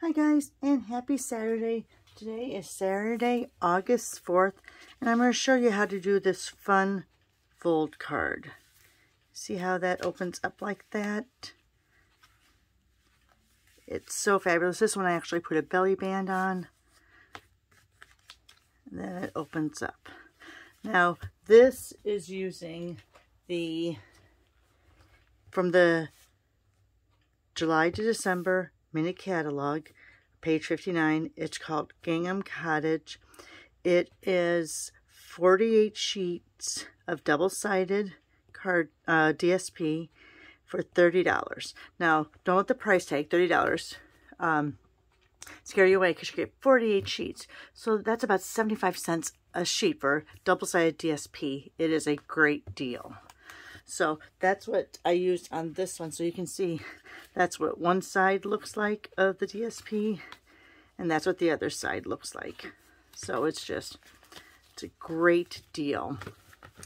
Hi guys, and happy Saturday. Today is Saturday, August 4th, and I'm going to show you how to do this fun fold card. See how that opens up like that? It's so fabulous. This one I actually put a belly band on, and then it opens up. Now, this is using from the July to December mini catalog, page 59. It's called Gingham Cottage. It is 48 sheets of double-sided card DSP for $30. Now, don't let the price tag, $30, scare you away, because you get 48 sheets. So that's about 75 cents a sheet for double-sided DSP. It is a great deal. So that's what I used on this one. So you can see that's what one side looks like of the DSP, and that's what the other side looks like. So it's a great deal.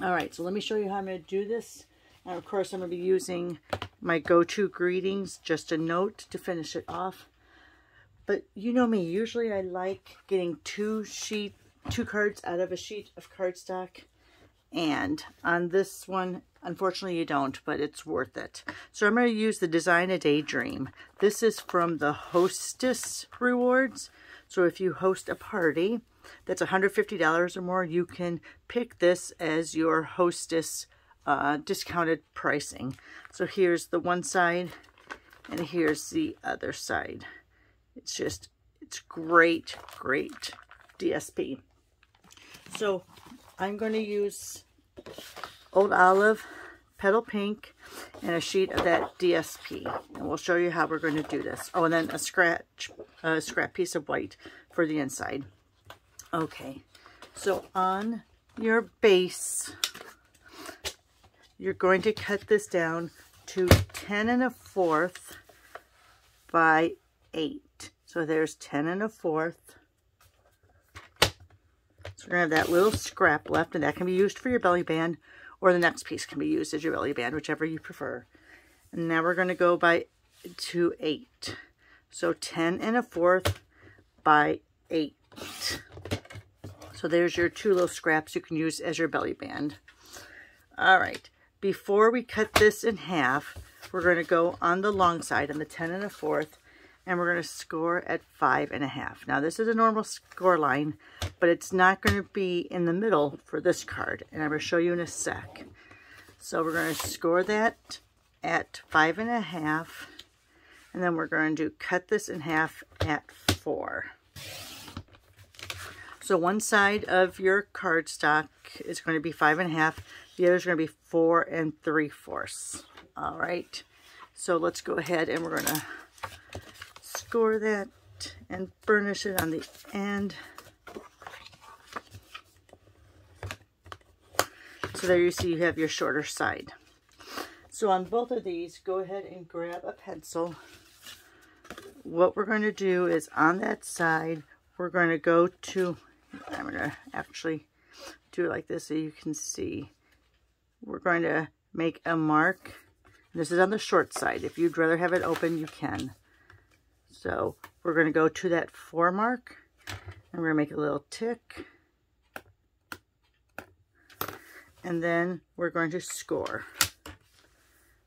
All right, so let me show you how I'm going to do this. And of course, I'm going to be using my go-to greetings, just a note to finish it off. But you know me, usually I like getting two cards out of a sheet of cardstock. And on this one, unfortunately you don't, but it's worth it. So I'm going to use the Design a Daydream. This is from the Hostess rewards. So if you host a party that's $150 or more, you can pick this as your Hostess discounted pricing. So here's the one side, and here's the other side. It's great, great DSP. So I'm going to use Old Olive, Petal Pink, and a sheet of that DSP. And we'll show you how we're going to do this. Oh, and then a scrap piece of white for the inside. Okay, so on your base, you're going to cut this down to 10 1/4 by 8. So there's 10 1/4. So we're going to have that little scrap left, and that can be used for your belly band, or the next piece can be used as your belly band, whichever you prefer. And now we're going to go to 8. So 10 1/4 by 8. So there's your two little scraps you can use as your belly band. All right. Before we cut this in half, we're going to go on the long side, on the 10 1/4, and we're going to score at 5 1/2. Now this is a normal score line, but it's not going to be in the middle for this card, and I'm going to show you in a sec. So we're going to score that at 5 1/2, and then we're going to cut this in half at 4. So one side of your cardstock is going to be 5 1/2. The other is going to be 4 3/4. All right. So let's go ahead and we're going to score that and burnish it on the end. So there you see you have your shorter side. So on both of these, go ahead and grab a pencil. What we're going to do is on that side, we're going to go to, I'm going to actually do it like this so you can see. We're going to make a mark. This is on the short side. If you'd rather have it open, you can. So we're going to go to that 4 mark, and we're going to make a little tick. And then we're going to score.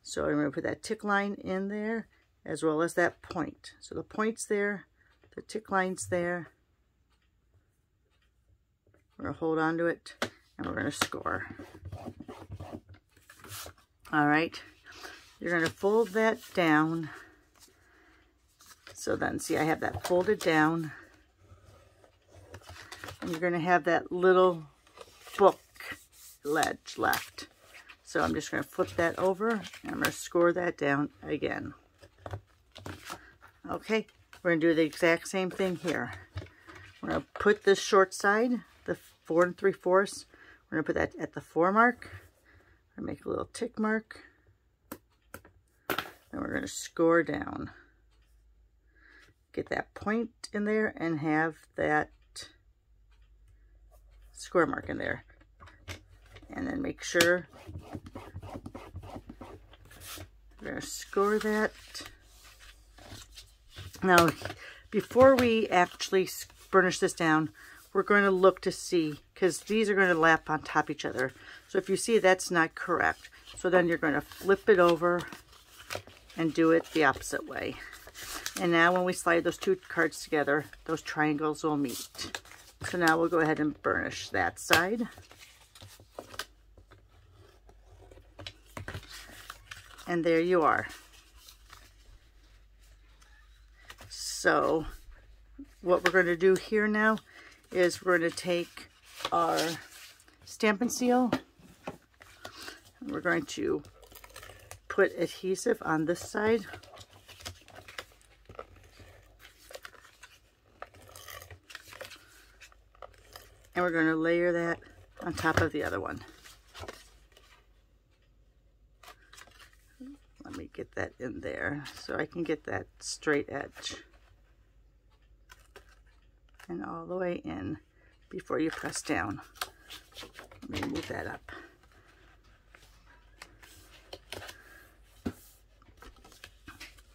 So I'm going to put that tick line in there, as well as that point. So the point's there, the tick line's there. We're going to hold on to it, and we're going to score. All right. You're going to fold that down. So then, see, I have that folded down. And you're going to have that little book ledge left. So I'm just going to flip that over, and I'm going to score that down again. Okay, we're going to do the exact same thing here. We're going to put this short side, the 4 3/4, we're going to put that at the 4 mark. We're going to make a little tick mark. And we're going to score down. Get that point in there and have that score mark in there. And then make sure we're going to score that. Now, before we actually burnish this down, we're going to look to see, because these are going to lap on top of each other. So if you see that's not correct, so then you're going to flip it over and do it the opposite way. And now when we slide those two cards together, those triangles will meet. So now we'll go ahead and burnish that side. And there you are. So what we're going to do here now is we're going to take our Stampin' Seal and we're going to put adhesive on this side. And we're going to layer that on top of the other one. Let me get that in there so I can get that straight edge. And all the way in before you press down. Let me move that up.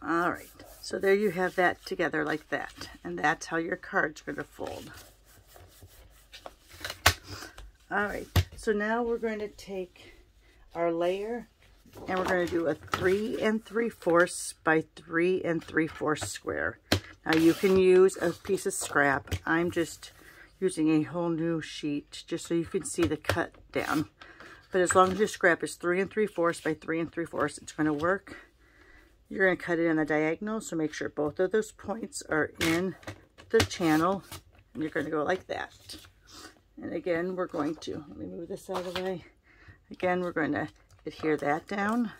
All right, so there you have that together like that. And that's how your card's going to fold. All right, so now we're going to take our layer and we're going to do a 3 3/4 by 3 3/4 square. Now you can use a piece of scrap. I'm just using a whole new sheet just so you can see the cut down. But as long as your scrap is 3 3/4 by 3 3/4, it's going to work. You're going to cut it in the diagonal, so make sure both of those points are in the channel. And you're going to go like that. And again, we're going to, let me move this out of the way. Again, we're going to adhere that down.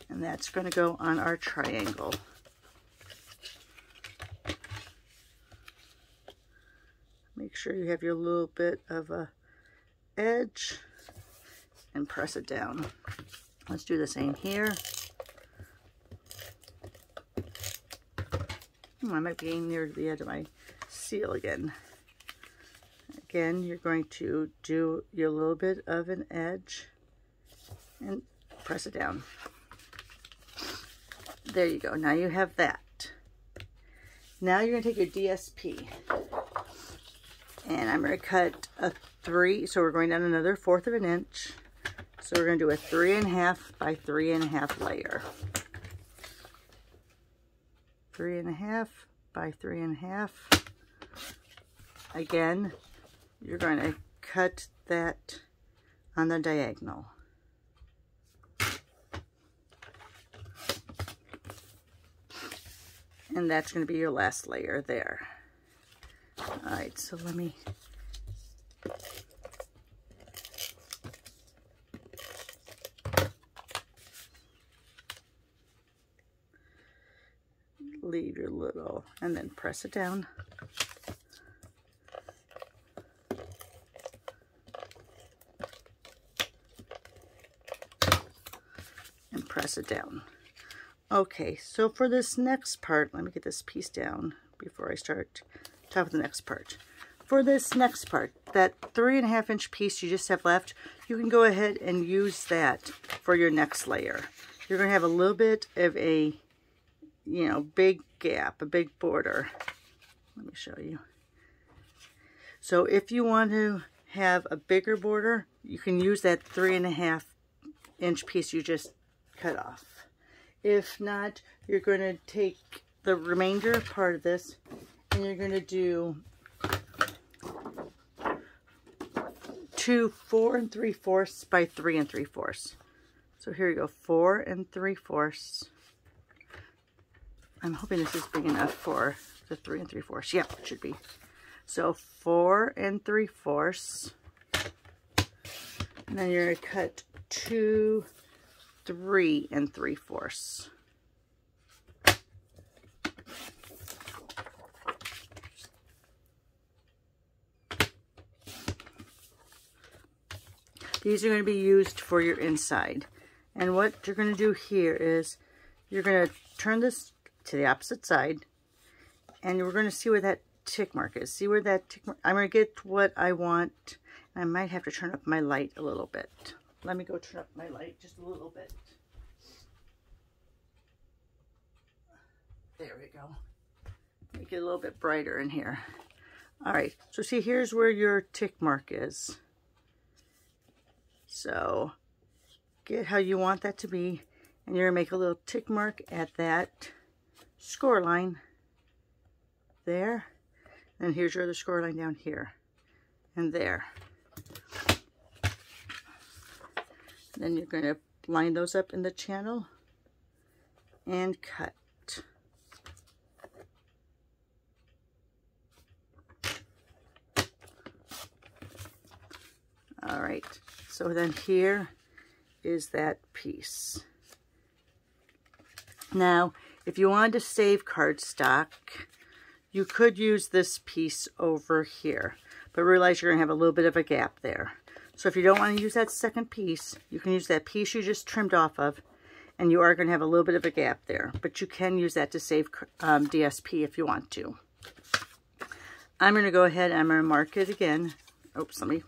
And that's going to go on our triangle. Make sure you have your little bit of a edge and press it down. Let's do the same here. I might be getting near the edge of my seal again. Again, you're going to do your little bit of an edge and press it down. There you go. Now you have that. Now you're going to take your DSP. And I'm going to cut a 3. So we're going down another 1/4 of an inch. So we're going to do a 3 1/2 by 3 1/2 layer. 3 1/2 by 3 1/2. Again, you're going to cut that on the diagonal. And that's going to be your last layer there. All right, so let me leave your little, and then press it down. And press it down. Okay, so for this next part, let me get this piece down before I start top of the next part. For this next part, that 3 1/2 inch piece you just have left, you can go ahead and use that for your next layer. You're going to have a little bit of a, you know, big gap, a big border. Let me show you. So if you want to have a bigger border, you can use that 3 1/2 inch piece you just cut off. If not, you're going to take the remainder part of this and you're going to do 2 4 3/4 by 3 3/4. So here you go, 4 3/4. I'm hoping this is big enough for the 3 3/4. Yep, it should be. So 4 3/4. And then you're going to cut 2 3 3/4. These are going to be used for your inside. And what you're going to do here is you're going to turn this to the opposite side and we're going to see where that tick mark is. See where that tick mark, I'm going to get what I want. I might have to turn up my light a little bit. Let me go turn up my light just a little bit. There we go. Make it a little bit brighter in here. All right, so see, here's where your tick mark is. So get how you want that to be, and you're gonna make a little tick mark at that score line there. And here's your other score line down here and there. Then you're going to line those up in the channel and cut. All right, so then here is that piece. Now, if you wanted to save cardstock, you could use this piece over here, but realize you're going to have a little bit of a gap there. So if you don't want to use that second piece, you can use that piece you just trimmed off of, and you are going to have a little bit of a gap there, but you can use that to save DSP if you want to. I'm going to go ahead and I'm going to mark it again. Oops, let me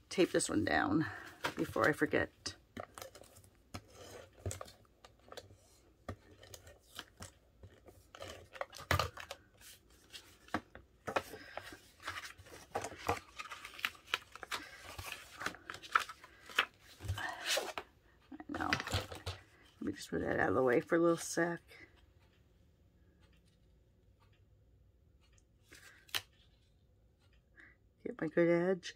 tape this one down before I forget. Just put that out of the way for a little sec. Get my good edge.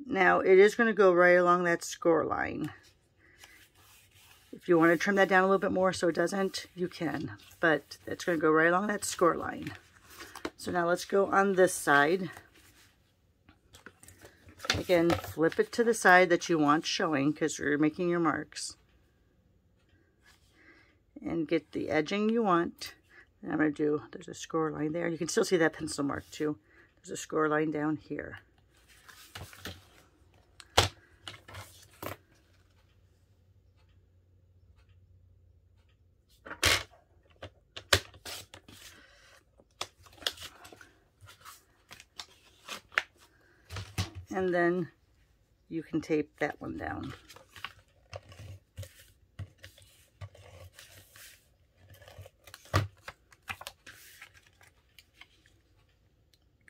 Now it is going to go right along that score line. If you want to trim that down a little bit more so it doesn't, you can. But it's going to go right along that score line. So now let's go on this side. Again, flip it to the side that you want showing because you're making your marks. And get the edging you want. And I'm going to do, there's a score line there. You can still see that pencil mark too. There's a score line down here. And then you can tape that one down.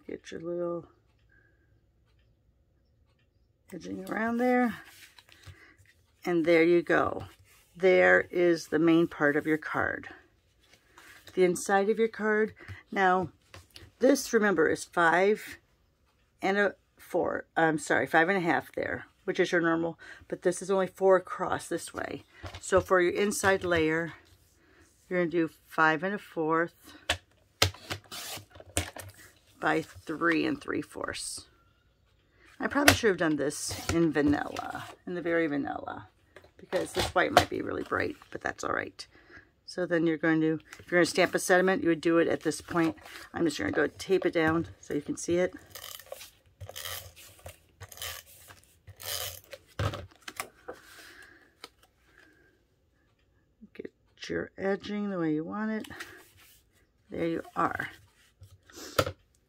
Get your little edging around there, and there you go. There is the main part of your card. The inside of your card. Now, this, remember, is 5 and a 4. I'm sorry, 5 and a half there, which is your normal, but this is only 4 across this way. So for your inside layer, you're going to do 5 and a 4th. By 3 3/4. I probably should have done this in vanilla, in the very vanilla, because this white might be really bright, but that's all right. So then you're going to, if you're going to stamp a sediment, you would do it at this point. I'm just going to go tape it down so you can see it. Get your edging the way you want it. There you are.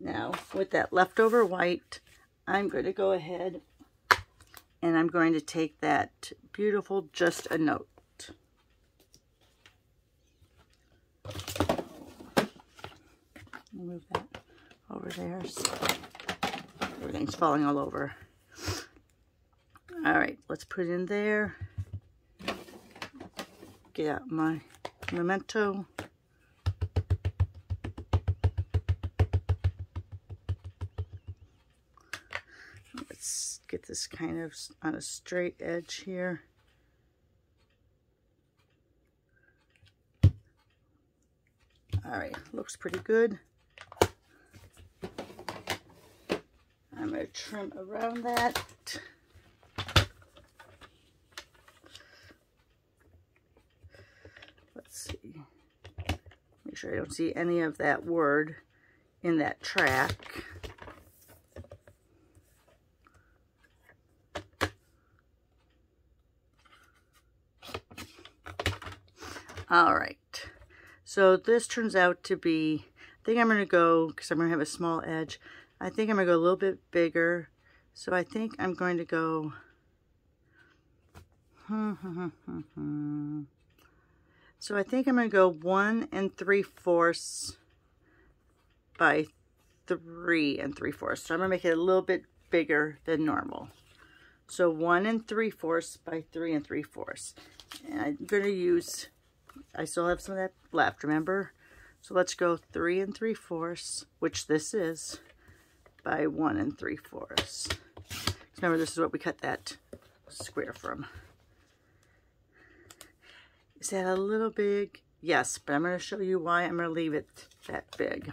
Now, with that leftover white, I'm going to go ahead and I'm going to take that beautiful Just a Note. Move that over there so everything's falling all over. All right, let's put it in there. Get out my memento. Let's get this kind of on a straight edge here. All right, looks pretty good. I'm going to trim around that. Let's see. Make sure I don't see any of that word in that track. All right, so this turns out to be, I think I'm going to go, because I'm going to have a small edge, I think I'm going to go a little bit bigger. So I think I'm going to go, So I think I'm going to go 1 3/4 by 3 3/4. So I'm going to make it a little bit bigger than normal. So 1 3/4 by 3 3/4. And I'm going to use, I still have some of that left, remember? So let's go 3 3/4, which this is, by 1 3/4. Remember, this is what we cut that square from. Is that a little big? Yes, but I'm going to show you why I'm going to leave it that big.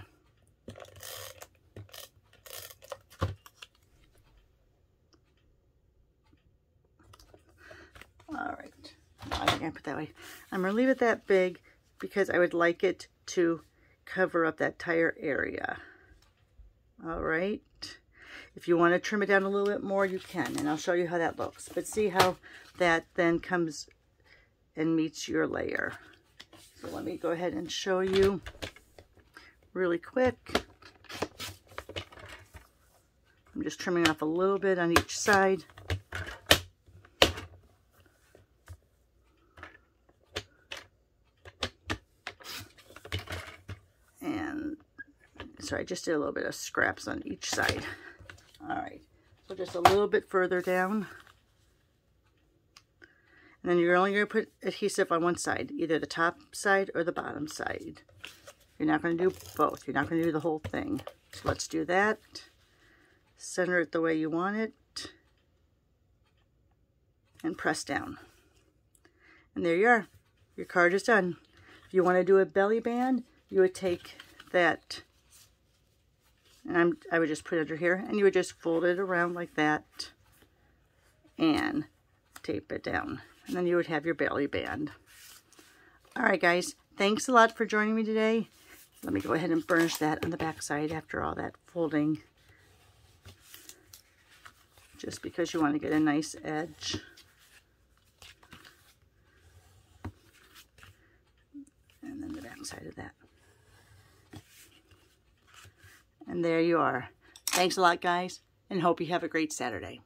All right, I think I put that way. I'm going to leave it that big because I would like it to cover up that entire area. All right. If you want to trim it down a little bit more, you can, and I'll show you how that looks. But see how that then comes and meets your layer. So let me go ahead and show you really quick. I'm just trimming off a little bit on each side. And so I just did a little bit of scraps on each side. All right, so just a little bit further down. And then you're only going to put adhesive on one side, either the top side or the bottom side. You're not going to do both. You're not going to do the whole thing. So let's do that. Center it the way you want it. And press down. And there you are. Your card is done. If you want to do a belly band, you would take that, and I would just put it under here, and you would just fold it around like that and tape it down. And then you would have your belly band. All right, guys, thanks a lot for joining me today. Let me go ahead and burnish that on the back side after all that folding, just because you want to get a nice edge. And then the back side of that. And there you are. Thanks a lot, guys, and hope you have a great Saturday.